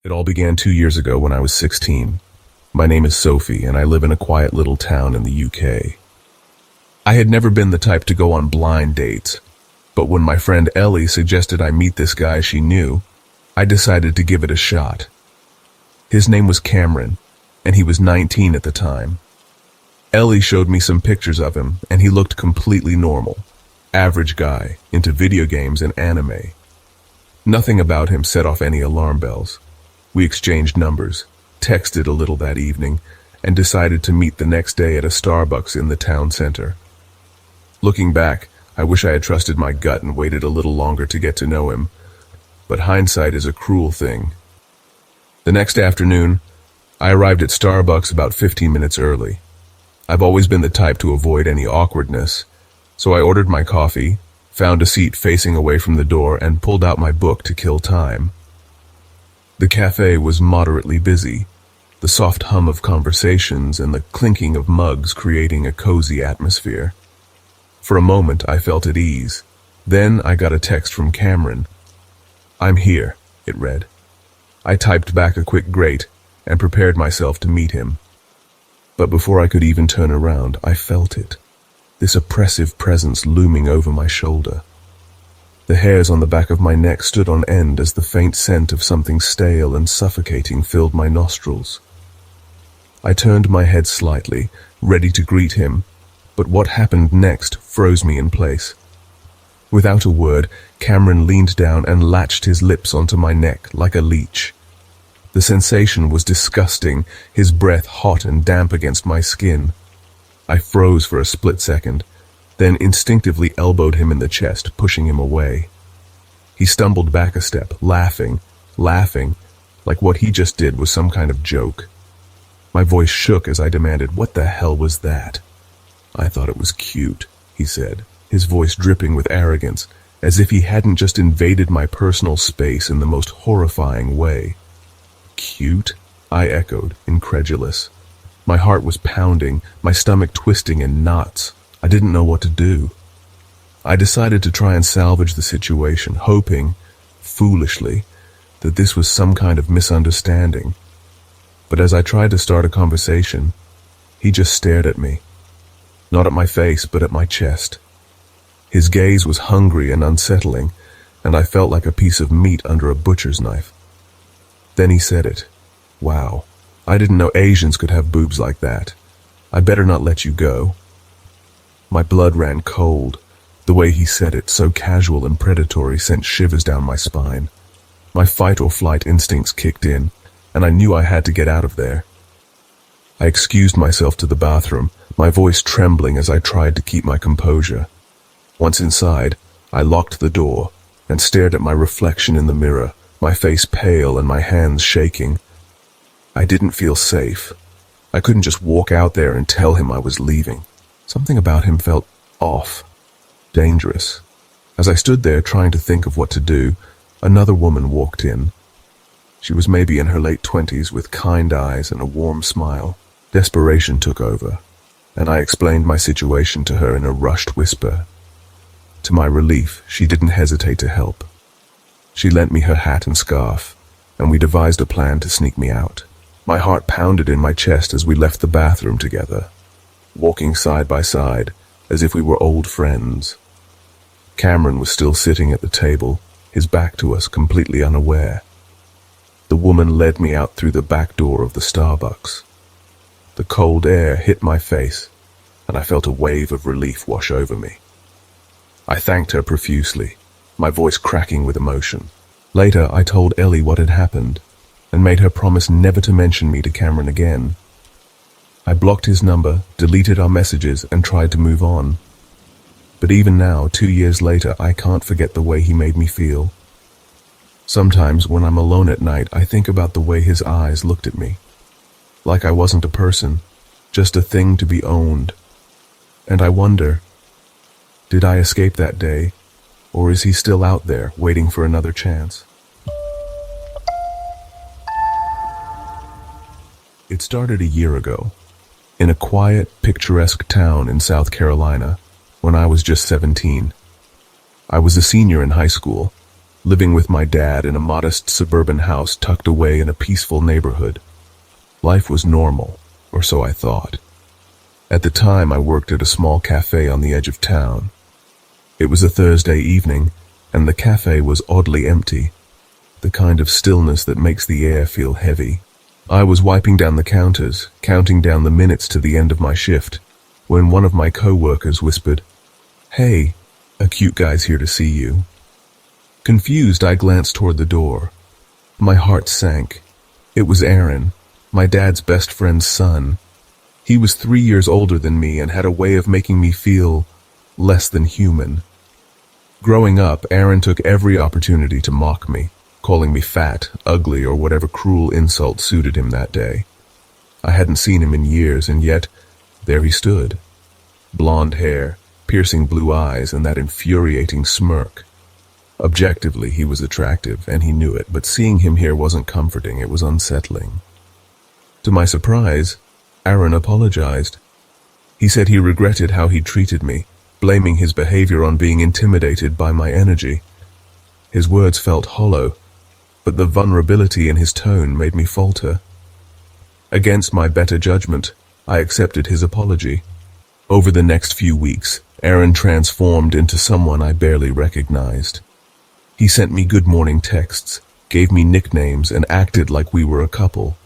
It all began 2 years ago when I was 16. My name is Sophie, and I live in a quiet little town in the UK. I had never been the type to go on blind dates, but when my friend Ellie suggested I meet this guy she knew, I decided to give it a shot. His name was Cameron, and he was 19 at the time. Ellie showed me some pictures of him, and he looked completely normal. Average guy, into video games and anime. Nothing about him set off any alarm bells. We exchanged numbers, texted a little that evening, and decided to meet the next day at a Starbucks in the town center. Looking back, I wish I had trusted my gut and waited a little longer to get to know him, but hindsight is a cruel thing. The next afternoon, I arrived at Starbucks about 15 minutes early. I've always been the type to avoid any awkwardness, so I ordered my coffee, found a seat facing away from the door, and pulled out my book to kill time. The cafe was moderately busy, the soft hum of conversations and the clinking of mugs creating a cozy atmosphere. For a moment, I felt at ease. Then I got a text from Cameron. "I'm here," it read. I typed back a quick "great" and prepared myself to meet him. But before I could even turn around, I felt it. This oppressive presence looming over my shoulder. The hairs on the back of my neck stood on end as the faint scent of something stale and suffocating filled my nostrils. I turned my head slightly, ready to greet him, but what happened next froze me in place. Without a word, Cameron leaned down and latched his lips onto my neck like a leech. The sensation was disgusting, his breath hot and damp against my skin. I froze for a split second, then instinctively elbowed him in the chest, pushing him away. He stumbled back a step, laughing, like what he just did was some kind of joke. My voice shook as I demanded, "What the hell was that?" "I thought it was cute," he said, his voice dripping with arrogance, as if he hadn't just invaded my personal space in the most horrifying way. "Cute?" I echoed, incredulous. My heart was pounding, my stomach twisting in knots. I didn't know what to do. I decided to try and salvage the situation, hoping, foolishly, that this was some kind of misunderstanding. But as I tried to start a conversation, he just stared at me. Not at my face, but at my chest. His gaze was hungry and unsettling, and I felt like a piece of meat under a butcher's knife. Then he said it. "Wow, I didn't know Asians could have boobs like that. I better not let you go." My blood ran cold. The way he said it, so casual and predatory, sent shivers down my spine. My fight or flight instincts kicked in, and I knew I had to get out of there. I excused myself to the bathroom, my voice trembling as I tried to keep my composure. Once inside, I locked the door and stared at my reflection in the mirror, my face pale and my hands shaking. I didn't feel safe. I couldn't just walk out there and tell him I was leaving. Something about him felt off, dangerous. As I stood there trying to think of what to do, another woman walked in. She was maybe in her late 20s with kind eyes and a warm smile. Desperation took over, and I explained my situation to her in a rushed whisper. To my relief, she didn't hesitate to help. She lent me her hat and scarf, and we devised a plan to sneak me out. My heart pounded in my chest as we left the bathroom together, walking side by side, as if we were old friends. Cameron was still sitting at the table, his back to us, completely unaware. The woman led me out through the back door of the Starbucks. The cold air hit my face, and I felt a wave of relief wash over me. I thanked her profusely, my voice cracking with emotion. Later, I told Ellie what had happened, and made her promise never to mention me to Cameron again. I blocked his number, deleted our messages, and tried to move on. But even now, 2 years later, I can't forget the way he made me feel. Sometimes, when I'm alone at night, I think about the way his eyes looked at me. Like I wasn't a person, just a thing to be owned. And I wonder, did I escape that day, or is he still out there, waiting for another chance? It started a year ago, in a quiet, picturesque town in South Carolina, when I was just 17. I was a senior in high school, living with my dad in a modest suburban house tucked away in a peaceful neighborhood. Life was normal, or so I thought. At the time, I worked at a small cafe on the edge of town. It was a Thursday evening, and the cafe was oddly empty, the kind of stillness that makes the air feel heavy. I was wiping down the counters, counting down the minutes to the end of my shift, when one of my co-workers whispered, "Hey, a cute guy's here to see you." Confused, I glanced toward the door. My heart sank. It was Aaron, my dad's best friend's son. He was 3 years older than me and had a way of making me feel less than human. Growing up, Aaron took every opportunity to mock me, calling me fat, ugly, or whatever cruel insult suited him that day. I hadn't seen him in years, and yet there he stood. Blonde hair, piercing blue eyes, and that infuriating smirk. Objectively, he was attractive, and he knew it, but seeing him here wasn't comforting, it was unsettling. To my surprise, Aaron apologized. He said he regretted how he'd treated me, blaming his behavior on being intimidated by my energy. His words felt hollow, but the vulnerability in his tone made me falter. Against my better judgment, I accepted his apology. Over the next few weeks, Aaron transformed into someone I barely recognized. He sent me good morning texts, gave me nicknames, and acted like we were a couple.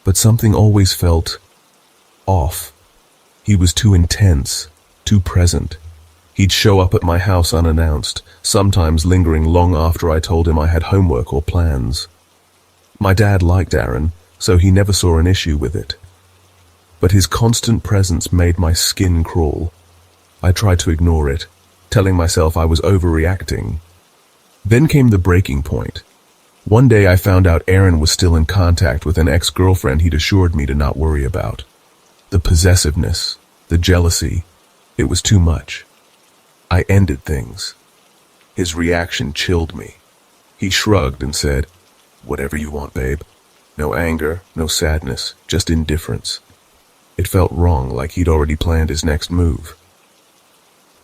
But something always felt off. He was too intense, too present. He'd show up at my house unannounced, sometimes lingering long after I told him I had homework or plans. My dad liked Aaron, so he never saw an issue with it. But his constant presence made my skin crawl. I tried to ignore it, telling myself I was overreacting. Then came the breaking point. One day I found out Aaron was still in contact with an ex-girlfriend he'd assured me to not worry about. The possessiveness, the jealousy, it was too much. I ended things. His reaction chilled me. He shrugged and said, "Whatever you want, babe." No anger, no sadness, just indifference. It felt wrong, like he'd already planned his next move.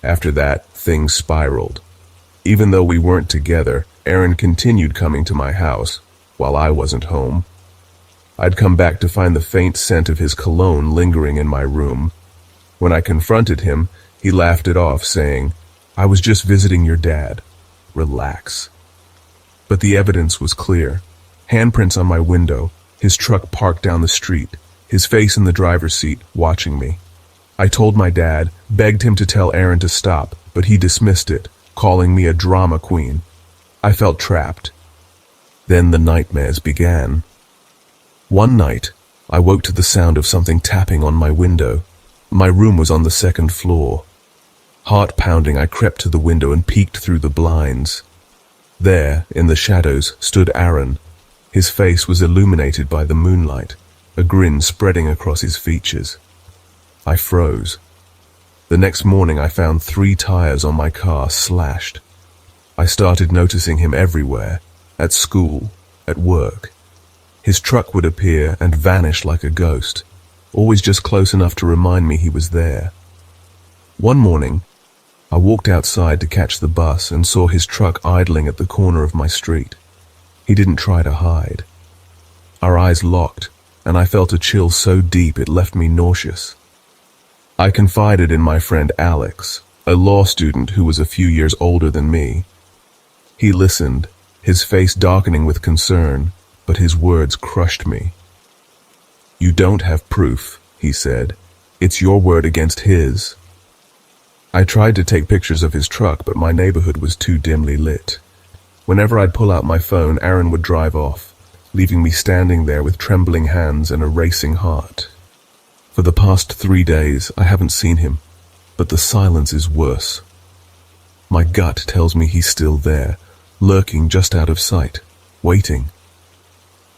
After that, things spiraled. Even though we weren't together, Aaron continued coming to my house while I wasn't home. I'd come back to find the faint scent of his cologne lingering in my room. When I confronted him, he laughed it off, saying, "I was just visiting your dad. Relax." But the evidence was clear. Handprints on my window, his truck parked down the street, his face in the driver's seat, watching me. I told my dad, begged him to tell Aaron to stop, but he dismissed it, calling me a drama queen. I felt trapped. Then the nightmares began. One night, I woke to the sound of something tapping on my window. My room was on the second floor. Heart pounding, I crept to the window and peeked through the blinds. There, in the shadows, stood Aaron. His face was illuminated by the moonlight, a grin spreading across his features. I froze. The next morning I found 3 tires on my car slashed. I started noticing him everywhere, at school, at work. His truck would appear and vanish like a ghost, always just close enough to remind me he was there. One morning, I walked outside to catch the bus and saw his truck idling at the corner of my street. He didn't try to hide. Our eyes locked, and I felt a chill so deep it left me nauseous. I confided in my friend Alex, a law student who was a few years older than me. He listened, his face darkening with concern, but his words crushed me. "You don't have proof," he said. "It's your word against his." I tried to take pictures of his truck, but my neighborhood was too dimly lit. Whenever I'd pull out my phone, Aaron would drive off, leaving me standing there with trembling hands and a racing heart. For the past 3 days, I haven't seen him, but the silence is worse. My gut tells me he's still there, lurking just out of sight, waiting.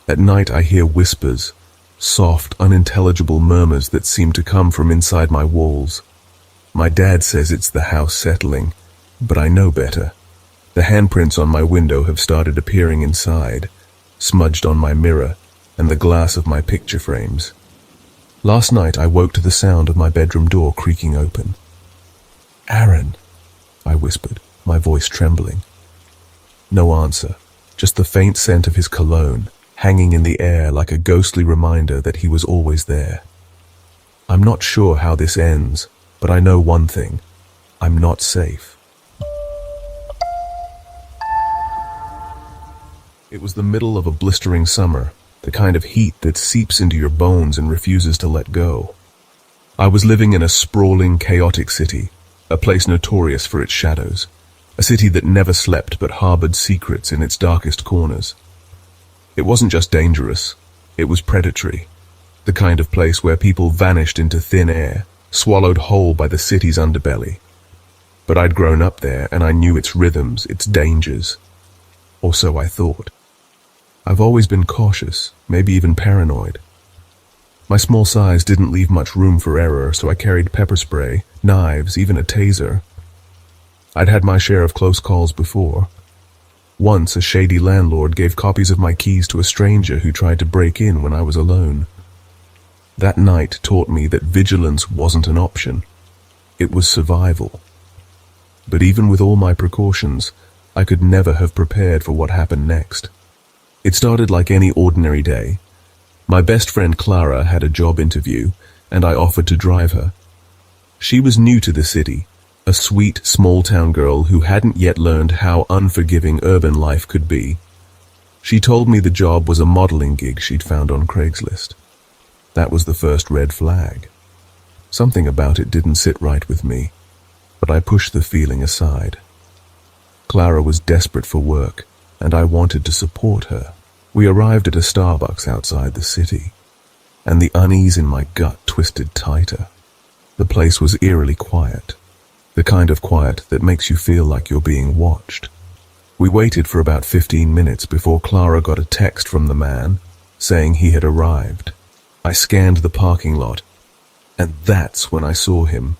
At night I hear whispers, soft, unintelligible murmurs that seem to come from inside my walls. My dad says it's the house settling, but I know better. The handprints on my window have started appearing inside, smudged on my mirror and the glass of my picture frames. Last night I woke to the sound of my bedroom door creaking open. "Aaron," I whispered, my voice trembling. No answer, just the faint scent of his cologne, hanging in the air like a ghostly reminder that he was always there. I'm not sure how this ends, but I know one thing. I'm not safe. It was the middle of a blistering summer, the kind of heat that seeps into your bones and refuses to let go. I was living in a sprawling, chaotic city, a place notorious for its shadows, a city that never slept but harbored secrets in its darkest corners. It wasn't just dangerous, it was predatory, the kind of place where people vanished into thin air, swallowed whole by the city's underbelly. But I'd grown up there and I knew its rhythms, its dangers. Or so I thought. I've always been cautious, maybe even paranoid. My small size didn't leave much room for error, so I carried pepper spray, knives, even a taser. I'd had my share of close calls before. Once, a shady landlord gave copies of my keys to a stranger who tried to break in when I was alone. That night taught me that vigilance wasn't an option. It was survival. But even with all my precautions, I could never have prepared for what happened next. It started like any ordinary day. My best friend Clara had a job interview, and I offered to drive her. She was new to the city, a sweet, small-town girl who hadn't yet learned how unforgiving urban life could be. She told me the job was a modeling gig she'd found on Craigslist. That was the first red flag. Something about it didn't sit right with me, but I pushed the feeling aside. Clara was desperate for work, and I wanted to support her. We arrived at a Starbucks outside the city, and the unease in my gut twisted tighter. The place was eerily quiet, the kind of quiet that makes you feel like you're being watched. We waited for about 15 minutes before Clara got a text from the man saying he had arrived. I scanned the parking lot, and that's when I saw him.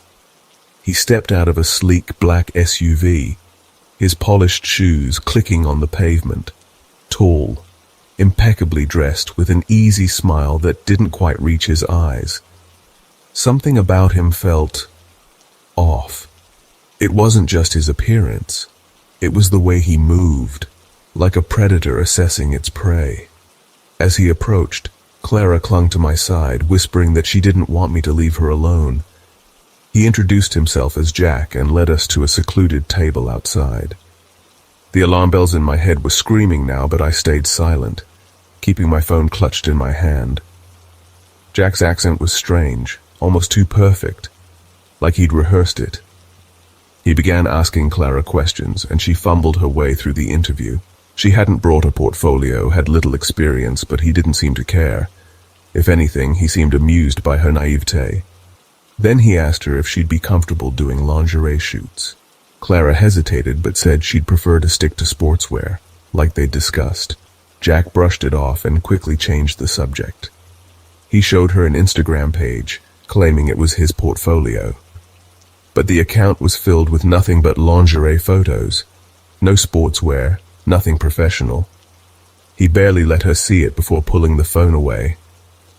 He stepped out of a sleek black SUV, his polished shoes clicking on the pavement, tall, impeccably dressed with an easy smile that didn't quite reach his eyes. Something about him felt off. It wasn't just his appearance. It was the way he moved, like a predator assessing its prey. As he approached, Clara clung to my side, whispering that she didn't want me to leave her alone. He introduced himself as Jack and led us to a secluded table outside. The alarm bells in my head were screaming now, but I stayed silent, keeping my phone clutched in my hand. Jack's accent was strange, almost too perfect, like he'd rehearsed it. He began asking Clara questions, and she fumbled her way through the interview. She hadn't brought a portfolio, had little experience, but he didn't seem to care. If anything, he seemed amused by her naivete. Then he asked her if she'd be comfortable doing lingerie shoots. Clara hesitated, but said she'd prefer to stick to sportswear, like they'd discussed. Jack brushed it off and quickly changed the subject. He showed her an Instagram page, claiming it was his portfolio. But the account was filled with nothing but lingerie photos. No sportswear, nothing professional. He barely let her see it before pulling the phone away.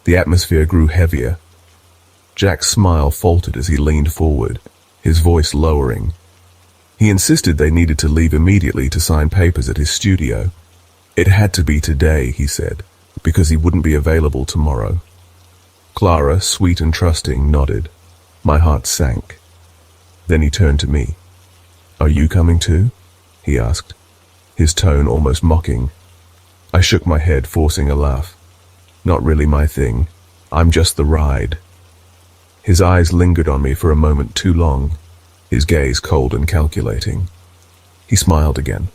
The atmosphere grew heavier. Jack's smile faltered as he leaned forward, his voice lowering. He insisted they needed to leave immediately to sign papers at his studio. It had to be today, he said, because he wouldn't be available tomorrow. Clara, sweet and trusting, nodded. My heart sank. Then he turned to me. "Are you coming too?" he asked, his tone almost mocking. I shook my head, forcing a laugh. "Not really my thing. I'm just the ride." His eyes lingered on me for a moment too long, his gaze cold and calculating. He smiled again,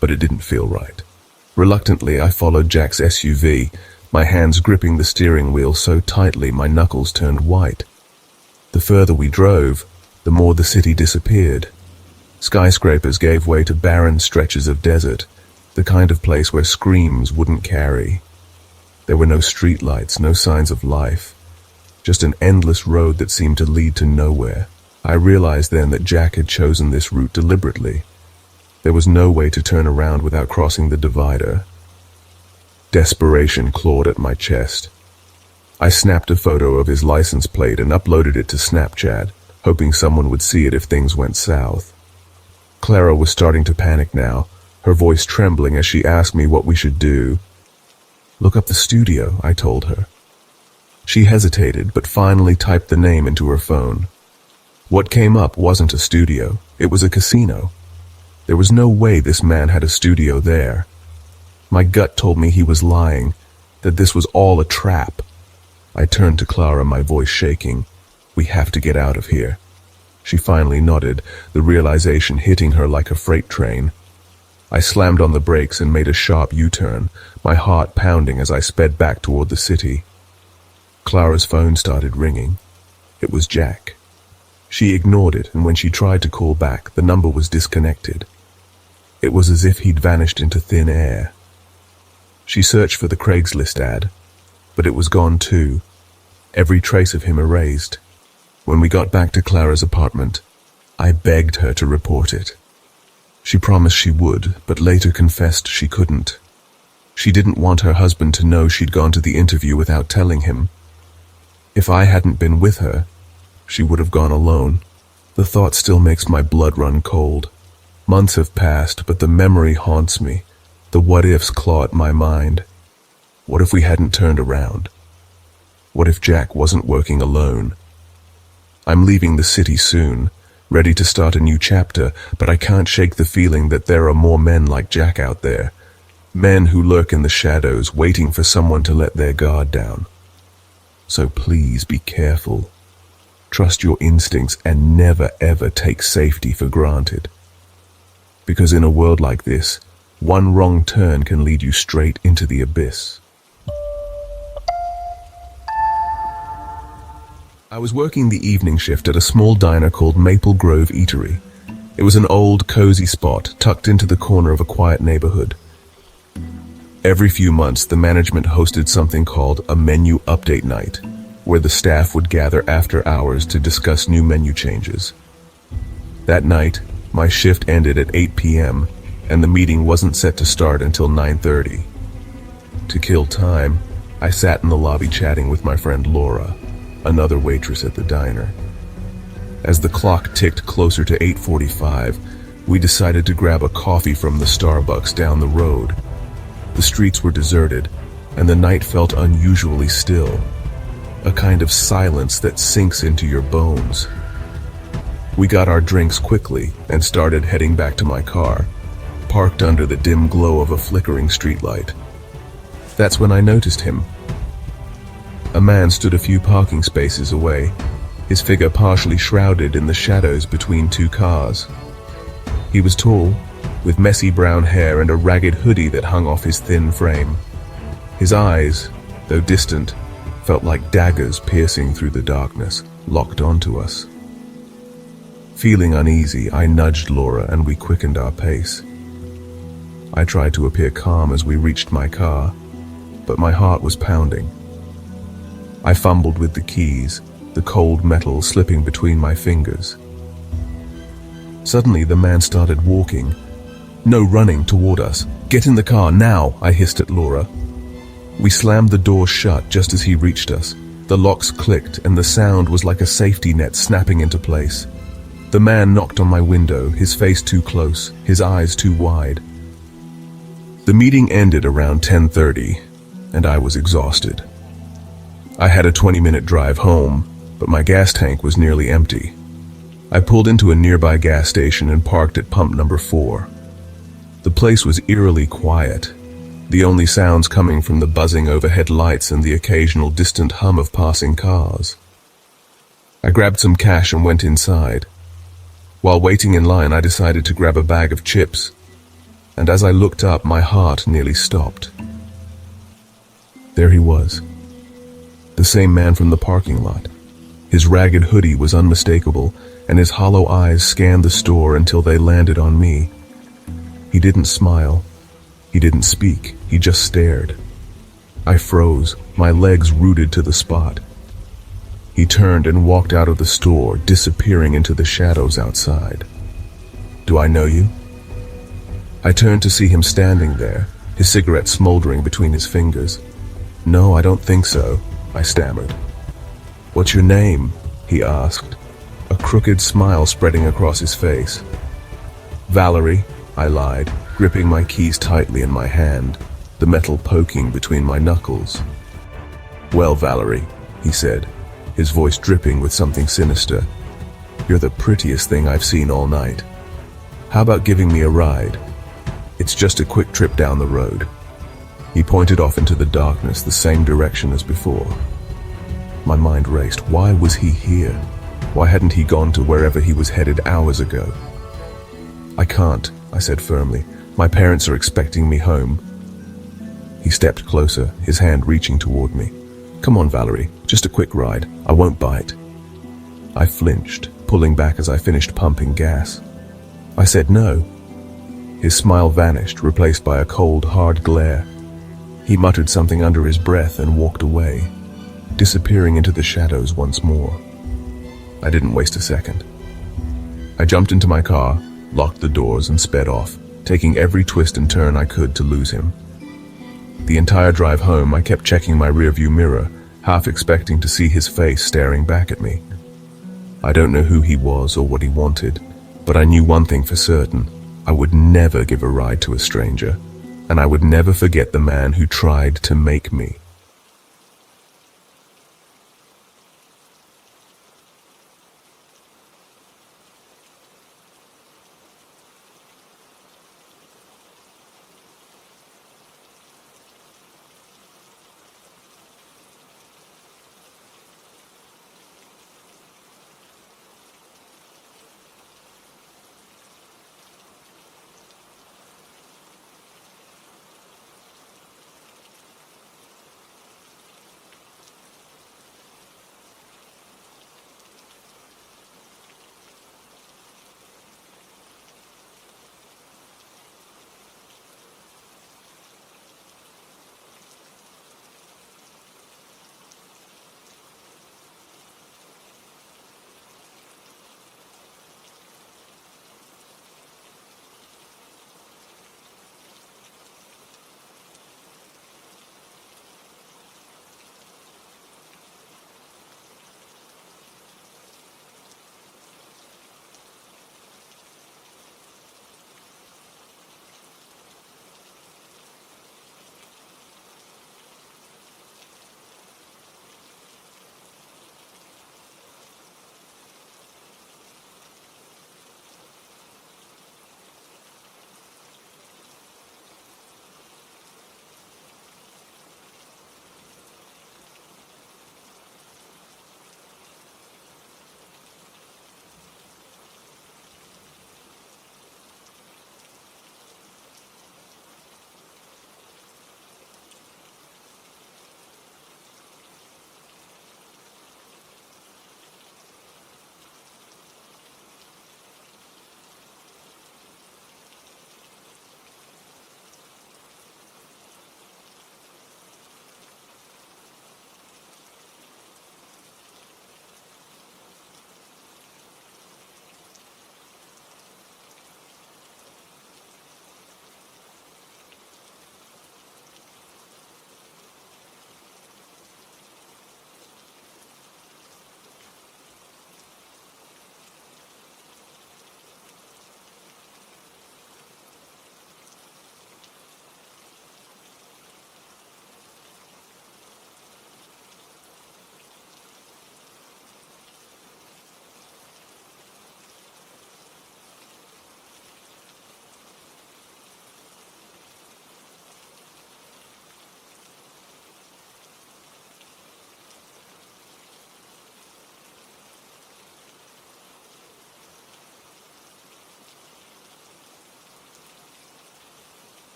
but it didn't feel right. Reluctantly, I followed Jack's SUV, my hands gripping the steering wheel so tightly my knuckles turned white. The further we drove, the more the city disappeared. Skyscrapers gave way to barren stretches of desert, the kind of place where screams wouldn't carry. There were no streetlights, no signs of life, just an endless road that seemed to lead to nowhere. I realized then that Jack had chosen this route deliberately. There was no way to turn around without crossing the divider. Desperation clawed at my chest. I snapped a photo of his license plate and uploaded it to Snapchat, hoping someone would see it if things went south. Clara was starting to panic now, her voice trembling as she asked me what we should do. "Look up the studio," I told her. She hesitated, but finally typed the name into her phone. What came up wasn't a studio, it was a casino. There was no way this man had a studio there. My gut told me he was lying, that this was all a trap. I turned to Clara, my voice shaking. "We have to get out of here." She finally nodded, the realization hitting her like a freight train. I slammed on the brakes and made a sharp U-turn, my heart pounding as I sped back toward the city. Clara's phone started ringing. It was Jack. She ignored it, and when she tried to call back, the number was disconnected. It was as if he'd vanished into thin air. She searched for the Craigslist ad, but it was gone too, every trace of him erased. When we got back to Clara's apartment, I begged her to report it. She promised she would, but later confessed she couldn't. She didn't want her husband to know she'd gone to the interview without telling him. If I hadn't been with her, she would have gone alone. The thought still makes my blood run cold. Months have passed, but the memory haunts me. The what-ifs claw at my mind. What if we hadn't turned around? What if Jack wasn't working alone? I'm leaving the city soon, ready to start a new chapter, but I can't shake the feeling that there are more men like Jack out there. Men who lurk in the shadows, waiting for someone to let their guard down. So please be careful. Trust your instincts and never ever take safety for granted. Because in a world like this, one wrong turn can lead you straight into the abyss. I was working the evening shift at a small diner called Maple Grove Eatery. It was an old, cozy spot tucked into the corner of a quiet neighborhood. Every few months, the management hosted something called a menu update night, where the staff would gather after hours to discuss new menu changes. That night, my shift ended at 8 p.m., and the meeting wasn't set to start until 9:30. To kill time, I sat in the lobby chatting with my friend Laura, another waitress at the diner. As the clock ticked closer to 8:45, we decided to grab a coffee from the Starbucks down the road. The streets were deserted, and the night felt unusually still, a kind of silence that sinks into your bones. We got our drinks quickly and started heading back to my car, parked under the dim glow of a flickering streetlight. That's when I noticed him. A man stood a few parking spaces away, his figure partially shrouded in the shadows between two cars. He was tall, with messy brown hair and a ragged hoodie that hung off his thin frame. His eyes, though distant, felt like daggers piercing through the darkness, locked onto us. Feeling uneasy, I nudged Laura and we quickened our pace. I tried to appear calm as we reached my car, but my heart was pounding. I fumbled with the keys, the cold metal slipping between my fingers. Suddenly, the man started walking. No, running toward us. "Get in the car, now!" I hissed at Laura. We slammed the door shut just as he reached us. The locks clicked, and the sound was like a safety net snapping into place. The man knocked on my window, his face too close, his eyes too wide. The meeting ended around 10:30, and I was exhausted. I had a 20-minute drive home, but my gas tank was nearly empty. I pulled into a nearby gas station and parked at pump number 4. The place was eerily quiet, the only sounds coming from the buzzing overhead lights and the occasional distant hum of passing cars. I grabbed some cash and went inside. While waiting in line, I decided to grab a bag of chips, and as I looked up, my heart nearly stopped. There he was, the same man from the parking lot. His ragged hoodie was unmistakable, and his hollow eyes scanned the store until they landed on me. He didn't smile. He didn't speak. He just stared. I froze, my legs rooted to the spot. He turned and walked out of the store, disappearing into the shadows outside. "Do I know you?" I turned to see him standing there, his cigarette smoldering between his fingers. "No, I don't think so," I stammered. "What's your name?" he asked, a crooked smile spreading across his face. "Valerie," I lied. gripping my keys tightly in my hand, the metal poking between my knuckles. "Well, Valerie," he said, his voice dripping with something sinister, "you're the prettiest thing I've seen all night. How about giving me a ride? It's just a quick trip down the road." He pointed off into the darkness, the same direction as before. My mind raced. Why was he here? Why hadn't he gone to wherever he was headed hours ago? "I can't," I said firmly. "My parents are expecting me home." He stepped closer, his hand reaching toward me. "Come on, Valerie, just a quick ride. I won't bite." I flinched, pulling back as I finished pumping gas. I said no. His smile vanished, replaced by a cold, hard glare. He muttered something under his breath and walked away, disappearing into the shadows once more. I didn't waste a second. I jumped into my car, locked the doors, and sped off, taking every twist and turn I could to lose him. The entire drive home, I kept checking my rearview mirror, half expecting to see his face staring back at me. I don't know who he was or what he wanted, but I knew one thing for certain. I would never give a ride to a stranger, and I would never forget the man who tried to make me.